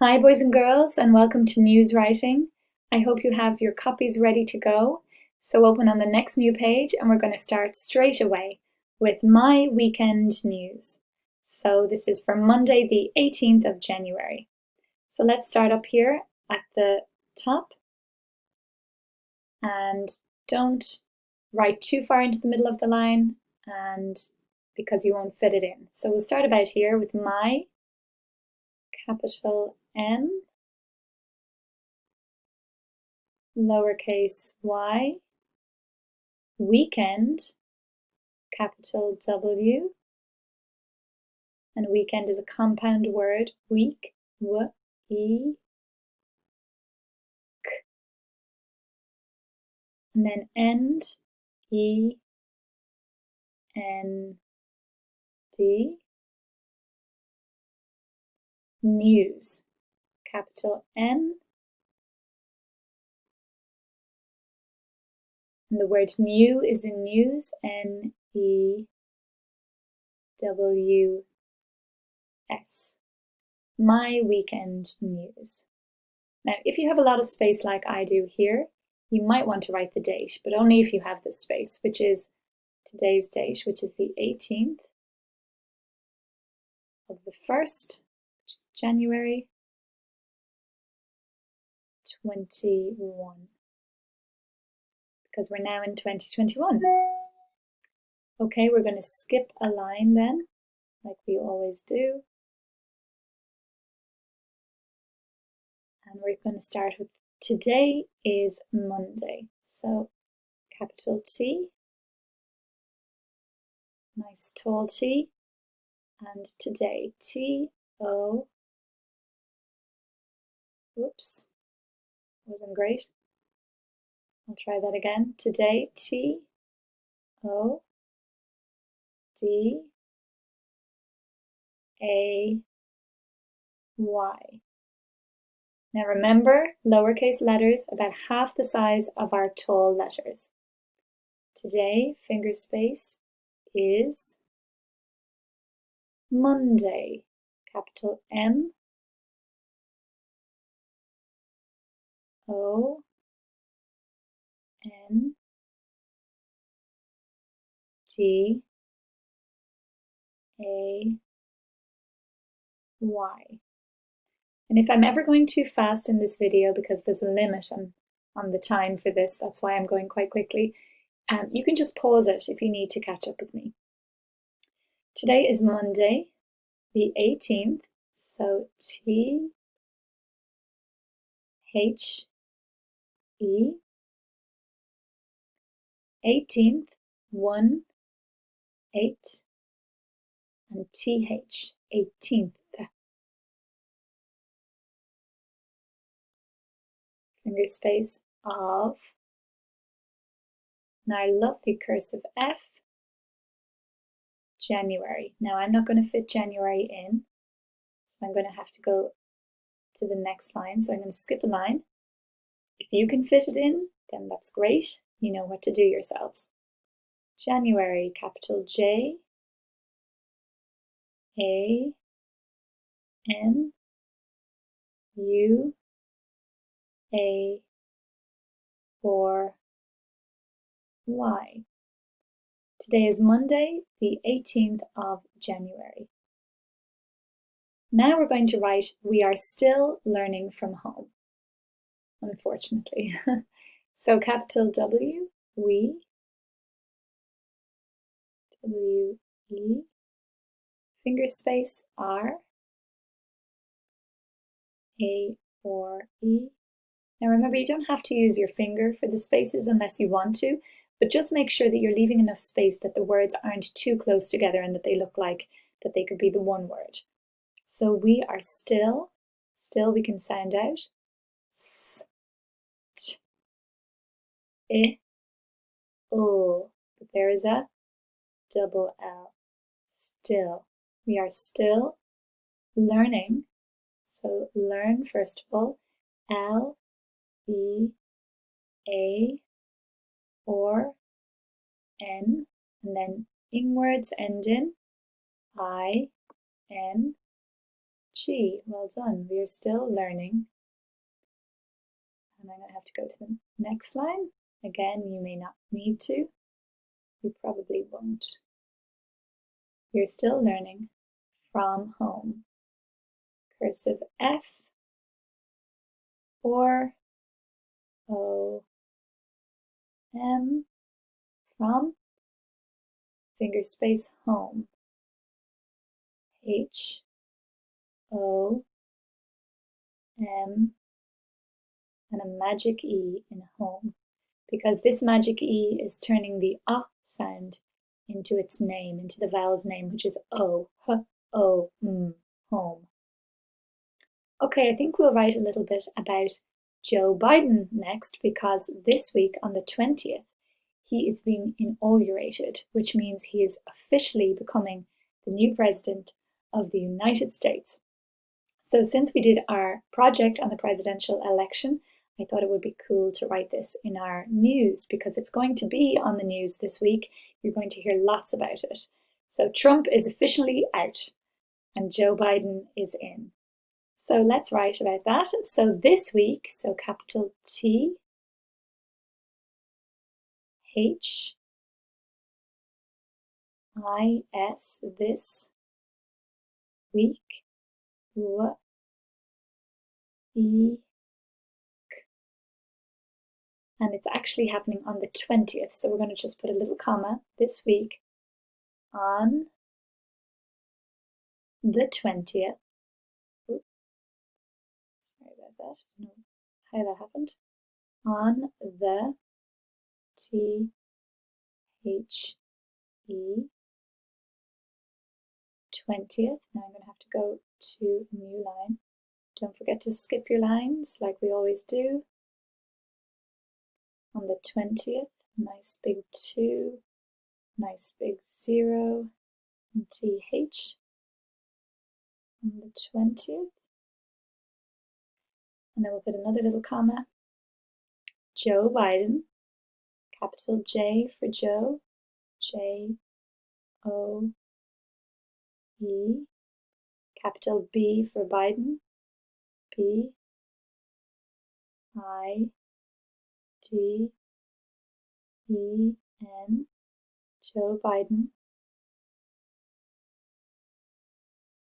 Hi boys and girls, and welcome to News Writing. I hope you have your copies ready to go. So open on the next new page and we're going to start straight away with my weekend news. So this is for Monday the 18th of January. So let's start up here at the top and don't write too far into the middle of the line and because you won't fit it in. So we'll start about here with my, capital M, lowercase y, weekend, capital W, and weekend is a compound word, week, w-e, k, and then end, e-n-d, news, capital N, and the word new is in news, N-E-W-S. My weekend news. Now, if you have a lot of space like I do here, you might want to write the date, but only if you have this space, which is today's date, which is the 18th of the 1st, which is January 21, because we're now in 2021. Okay, we're going to skip a line then, like we always do. And we're going to start with today is Monday. So capital T, nice tall T, and today, T-O, whoops, wasn't great. I'll try that again. Today, T-O-D-A-Y. Now remember, lowercase letters about half the size of our tall letters. Today, finger space, is Monday, capital M, O, N, D, A, Y. And if I'm ever going too fast in this video, because there's a limit on the time for this, that's why I'm going quite quickly, you can just pause it if you need to catch up with me. Today is Monday, the 18th, so T-H-E, 18th, 1, 8, and T-H, 18th. Finger space of, now lovely cursive F, January. Now I'm not going to fit January in, so I'm going to have to go to the next line. So I'm going to skip a line. If you can fit it in, then that's great. You know what to do yourselves. January, capital J, A, N, U, A, or Y. Today is Monday, the 18th of January. Now we're going to write, we are still learning from home, unfortunately. So capital W, we, W-E, finger space R, A, or E. Now remember, you don't have to use your finger for the spaces unless you want to, but just make sure that you're leaving enough space that the words aren't too close together and that they look like that they could be the one word. So we are still we can sound out, S, T, I, O, but there is a double L, still. We are still learning, so learn first of all, L, E, A, or N, and then ing words end in I, N, G. Well done. We are still learning. And I'm going to have to go to the next line. Again, you may not need to. You probably won't. You're still learning from home. Cursive F or O, M, from, finger space home. H, O, M, and a magic E in home, because this magic E is turning the sound into its name, into the vowel's name, which is O, H, O, M, home. Okay, I think we'll write a little bit about Joe Biden next, because this week on the 20th, he is being inaugurated, which means he is officially becoming the new president of the United States. So since we did our project on the presidential election, I thought it would be cool to write this in our news, because it's going to be on the news this week. You're going to hear lots about it. So Trump is officially out and Joe Biden is in. So let's write about that. So this week, so capital T, H, I, S, this week, W, E, K. And it's actually happening on the 20th. So we're going to just put a little comma, this week, on the 20th. Oops. Sorry about that. I don't know how that happened. On the T, H, E, 20th. Now I'm going to have to go to a new line. Don't forget to skip your lines like we always do. On the 20th, nice big 2, nice big 0, and TH. On the 20th. And then we'll put another little comma. Joe Biden, capital J for Joe, J, O, E, capital B for Biden, B, I, D, E, N, Joe Biden,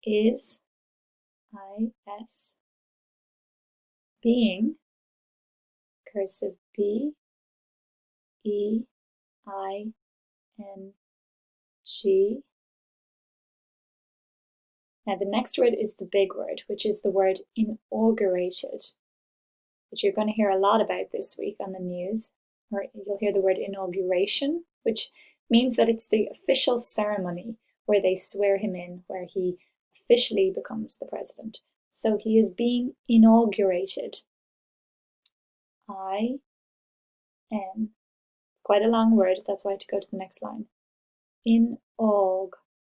is, I, S, being, cursive B, E, I, N, G. Now the next word is the big word, which is the word inaugurated, which you're going to hear a lot about this week on the news. Or you'll hear the word inauguration, which means that it's the official ceremony where they swear him in, where he officially becomes the president. So he is being inaugurated. I, N. It's quite a long word, that's why I had to go to the next line. Inaug,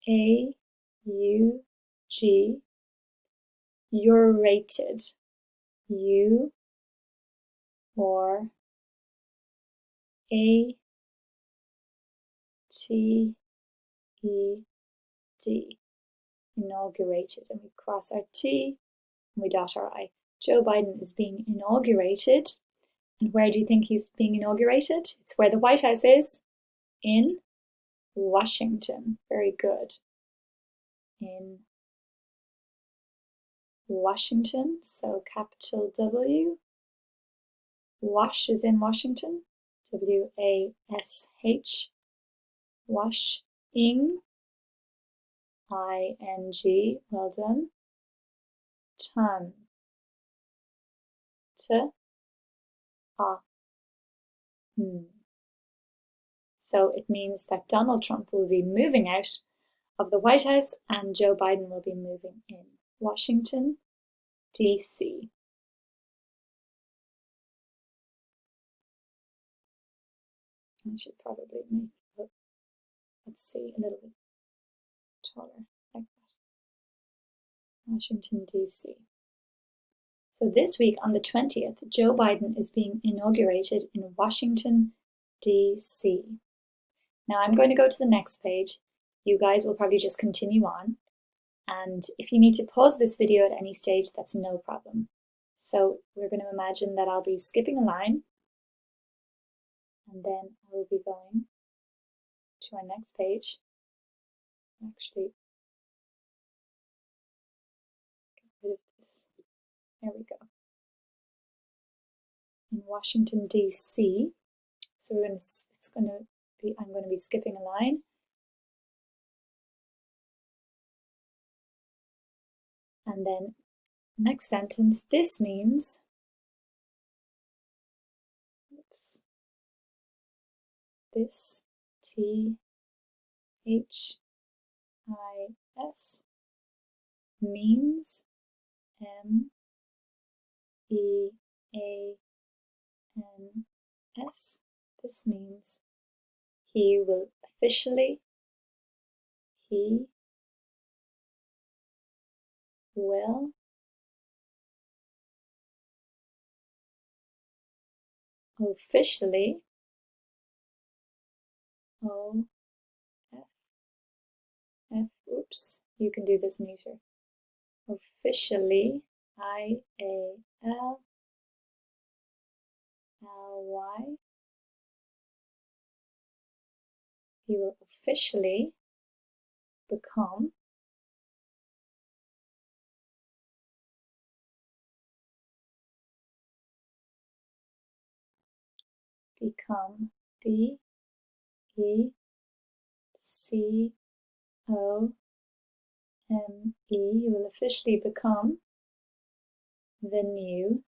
A, U, G. You're rated. U, or A, T, E, D. Inaugurated. And we cross our T and we dot our I. Joe Biden is being inaugurated. And where do you think he's being inaugurated? It's where the White House is. In Washington. Very good. In Washington. So capital W. Wash is in Washington. W-A-S-H. Washing. I-N-G. Well done. Ton. T. A. So it means that Donald Trump will be moving out of the White House and Joe Biden will be moving in. Washington, D.C. I should probably make it, let's see, a little bit taller, like that. Washington, D.C. So this week on the 20th, Joe Biden is being inaugurated in Washington, D.C. Now I'm going to go to the next page. You guys will probably just continue on. And if you need to pause this video at any stage, that's no problem. So we're going to imagine that I'll be skipping a line, and then I will be going to our next page. Actually, get rid of this. There we go. In Washington, D.C. So I'm going to be skipping a line. And then next sentence, this means, oops, this, T-H-I-S, means, M-E-A-N-S, this means he will officially oops, you can do this neater. Officially, I-A-L-L-Y, he will officially become B-E-C-O-M-E, he will officially become the new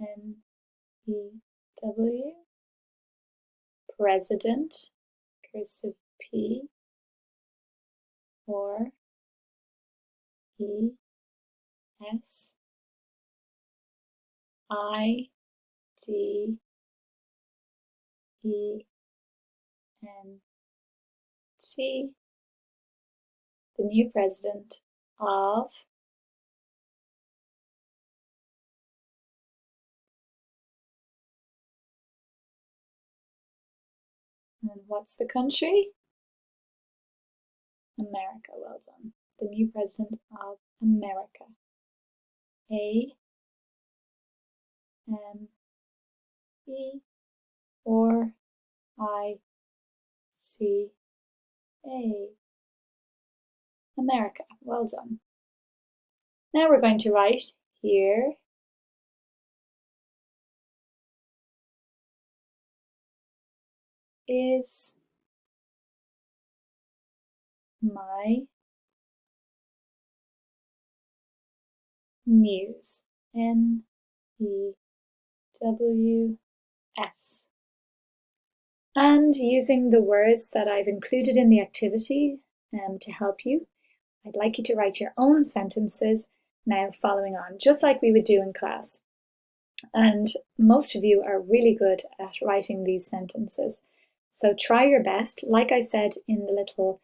N-E-W, president, cursive P, or E-S-I-D-E-N-T, the new president of and what's the country? America, well done. The new president of America. A-M-E or I-C-A. America, well done. Now we're going to write here is my news. N-E-W-S. And using the words that I've included in the activity to help you, I'd like you to write your own sentences now following on, just like we would do in class. And most of you are really good at writing these sentences. So try your best, like I said in the little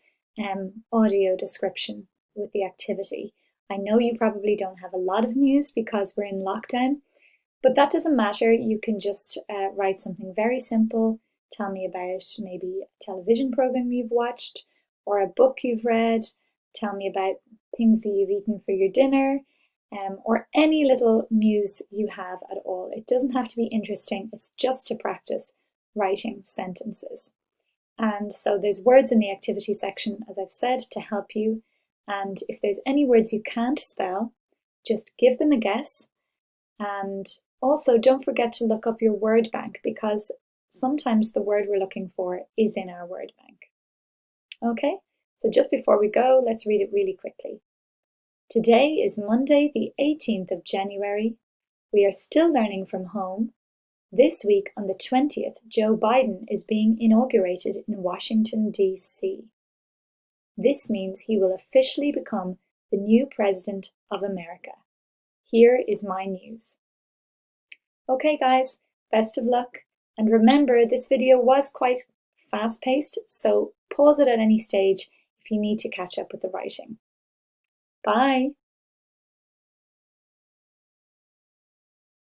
audio description with the activity. I know you probably don't have a lot of news because we're in lockdown, but that doesn't matter. You can just write something very simple. Tell me about maybe a television program you've watched or a book you've read. Tell me about things that you've eaten for your dinner, or any little news you have at all. It doesn't have to be interesting. It's just to practice writing sentences. And so there's words in the activity section, as I've said, to help you. And if there's any words you can't spell, just give them a guess. And also don't forget to look up your word bank, because sometimes the word we're looking for is in our word bank. Okay, so just before we go, let's read it really quickly. Today is Monday, the 18th of January. We are still learning from home. This week on the 20th, Joe Biden is being inaugurated in Washington, D.C. This means he will officially become the new president of America. Here is my news. Okay guys, best of luck. And remember, this video was quite fast-paced, so pause it at any stage if you need to catch up with the writing. Bye!